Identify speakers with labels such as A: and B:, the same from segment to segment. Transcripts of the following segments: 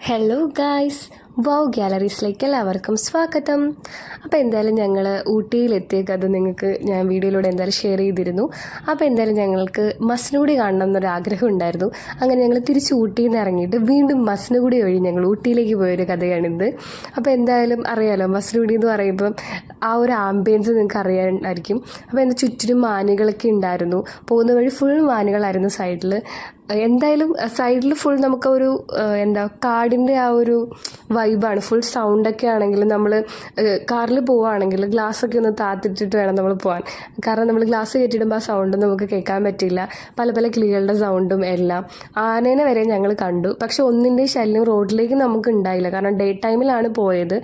A: Hello guys, wow ഗാലറീസിലേക്ക് എല്ലാവർക്കും സ്വാഗതം. അപ്പോൾ എന്തായാലും ഞങ്ങൾ ഊട്ടിയിലെത്തിയ കഥ നിങ്ങൾക്ക് ഞാൻ വീഡിയോയിലൂടെ എന്തായാലും ഷെയർ ചെയ്തിരുന്നു. അപ്പോൾ എന്തായാലും ഞങ്ങൾക്ക് മസനഗുഡി കാണണം എന്നൊരാഗ്രഹം ഉണ്ടായിരുന്നു. അങ്ങനെ ഞങ്ങൾ തിരിച്ച് ഊട്ടിയിൽ നിന്ന് ഇറങ്ങിയിട്ട് വീണ്ടും മസനഗുഡി വഴി ഞങ്ങൾ ഊട്ടിയിലേക്ക് പോയൊരു കഥയാണിത്. അപ്പോൾ എന്തായാലും അറിയാമല്ലോ, മസനഗുഡി എന്ന് പറയുമ്പം ആ ഒരു ആംബിയൻസ് നിങ്ങൾക്ക് അറിയാനായിരിക്കും. അപ്പോൾ എൻ്റെ ചുറ്റിനും മാനുകളൊക്കെ ഉണ്ടായിരുന്നു. പോകുന്ന വഴി ഫുൾ മാനുകളായിരുന്നു സൈഡിൽ. എന്തായാലും സൈഡിൽ ഫുൾ നമുക്കൊരു കാടിൻ്റെ ആ ഒരു വൈബാണ്. ഫുൾ സൗണ്ടൊക്കെ ആണെങ്കിൽ നമ്മൾ കാറിൽ പോവുകയാണെങ്കിൽ ഗ്ലാസ്സൊക്കെ ഒന്ന് താത്തിട്ടിട്ട് വേണം നമ്മൾ പോകാൻ. കാരണം നമ്മൾ ഗ്ലാസ് കയറ്റിയിടുമ്പോൾ ആ സൗണ്ട് നമുക്ക് കേൾക്കാൻ പറ്റില്ല. പല പല കിളികളുടെ സൗണ്ടും എല്ലാം. ആനേനെ വരെ ഞങ്ങൾ കണ്ടു. പക്ഷെ ഒന്നിൻ്റെയും ശല്യം റോഡിലേക്ക് നമുക്ക് ഉണ്ടായില്ല. കാരണം ഡേ ടൈമിലാണ് പോയത്,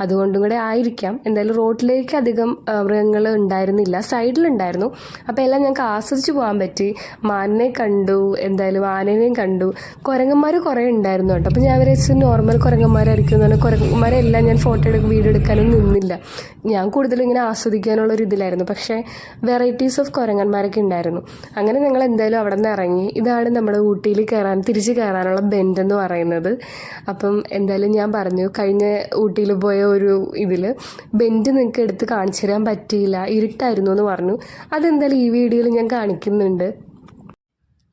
A: അതുകൊണ്ടും കൂടെ ആയിരിക്കാം. എന്തായാലും റോഡിലേക്ക് അധികം മൃഗങ്ങൾ ഉണ്ടായിരുന്നില്ല, സൈഡിലുണ്ടായിരുന്നു. അപ്പോൾ എല്ലാം ഞങ്ങൾക്ക് ആസ്വദിച്ച് പോകാൻ പറ്റി. മാനിനെ കണ്ടു, എന്തായാലും ആനേനെയും കണ്ടു. കുരങ്ങന്മാർ കുറേ ഉണ്ടായിരുന്നു കേട്ടോ. അപ്പോൾ ഞാൻ വിചാരിച്ചു നോർമൽ കുരങ്ങന്മാരായിരിക്കും എന്ന് പറഞ്ഞാൽ കുരങ്ങന്മാരെല്ലാം ഞാൻ വീഡിയോ എടുക്കാനും നിന്നില്ല. ഞാൻ കൂടുതലും ഇങ്ങനെ ആസ്വദിക്കാനുള്ളൊരു ഇതിലായിരുന്നു. പക്ഷേ വെറൈറ്റീസ് ഓഫ് കുരങ്ങന്മാരൊക്കെ ഉണ്ടായിരുന്നു. അങ്ങനെ ഞങ്ങൾ എന്തായാലും അവിടെ നിന്ന് ഇറങ്ങി. ഇതാണ് നമ്മുടെ ഊട്ടിയിൽ തിരിച്ച് കയറാനുള്ള ബെൻഡ് എന്ന് പറയുന്നത്. അപ്പം എന്തായാലും ഞാൻ പറഞ്ഞു, കഴിഞ്ഞ ഊട്ടിയിൽ പോയ ഒരു ഇതിൽ ബെൻഡ് നിങ്ങൾക്ക് എടുത്ത് കാണിച്ചു തരാൻ പറ്റിയില്ല, ഇരുട്ടായിരുന്നു എന്ന് പറഞ്ഞു. അതെന്തായാലും ഈ വീഡിയോയിൽ ഞാൻ കാണിക്കുന്നുണ്ട്.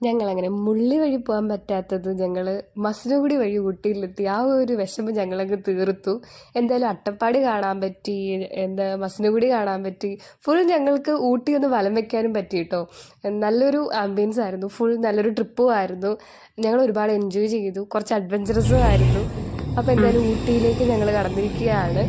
A: ഞങ്ങളങ്ങനെ മുള്ളി വഴി പോകാൻ പറ്റാത്തത് ഞങ്ങൾ മസനഗുഡി വഴി ഊട്ടിയിലെത്തി. ആ ഒരു വിഷമം ഞങ്ങളങ്ങ് തീർത്തു. എന്തായാലും അട്ടപ്പാടി കാണാൻ പറ്റി, മസനഗുഡി കാണാൻ പറ്റി. ഫുൾ ഞങ്ങൾക്ക് ഊട്ടി ഒന്ന് വലം വെക്കാനും പറ്റി കേട്ടോ. നല്ലൊരു ആംബിയൻസ് ആയിരുന്നു. ഫുൾ നല്ലൊരു ട്രിപ്പും ആയിരുന്നു. ഞങ്ങൾ ഒരുപാട് എൻജോയ് ചെയ്തു. കുറച്ച് അഡ്വഞ്ചറസും ആയിരുന്നു. അപ്പോൾ എന്തായാലും ഊട്ടിയിലേക്ക് ഞങ്ങൾ കടന്നിരിക്കുകയാണ്.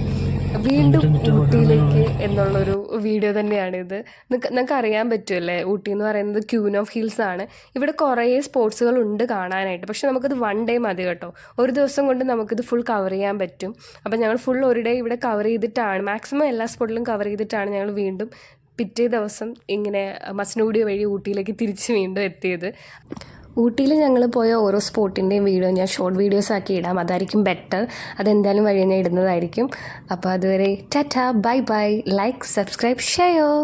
A: വീണ്ടും ഊട്ടിയിലേക്ക് എന്നുള്ളൊരു വീഡിയോ തന്നെയാണിത്. നിങ്ങൾക്ക് അറിയാൻ പറ്റുമല്ലേ, ഊട്ടി എന്ന് പറയുന്നത് ക്യൂൻ ഓഫ് ഹിൽസ് ആണ്. ഇവിടെ കുറേ സ്പോർട്സുകൾ ഉണ്ട് കാണാനായിട്ട്. പക്ഷെ നമുക്കത് വൺ ഡേ മതി കേട്ടോ. ഒരു ദിവസം കൊണ്ട് നമുക്കിത് ഫുൾ കവർ ചെയ്യാൻ പറ്റും. അപ്പം ഞങ്ങൾ ഫുൾ ഒരു ഡേ ഇവിടെ കവർ ചെയ്തിട്ടാണ്, മാക്സിമം എല്ലാ സ്പോട്ടിലും കവർ ചെയ്തിട്ടാണ് ഞങ്ങൾ വീണ്ടും പിറ്റേ ദിവസം ഇങ്ങനെ മസനഗുഡി വഴി ഊട്ടിയിലേക്ക് തിരിച്ച് വീണ്ടും എത്തിയത്. ഊട്ടിയിൽ ഞങ്ങൾ പോയ ഓരോ സ്പോട്ടിൻ്റെയും വീഡിയോ ഞാൻ ഷോർട്ട് വീഡിയോസ് ആക്കി ഇടാം, അതായിരിക്കും ബെറ്റർ. അതെന്തായാലും വഴി ഞാൻ ഇടുന്നതായിരിക്കും. അപ്പോൾ അതുവരെ Tata, bye bye, like, subscribe, share.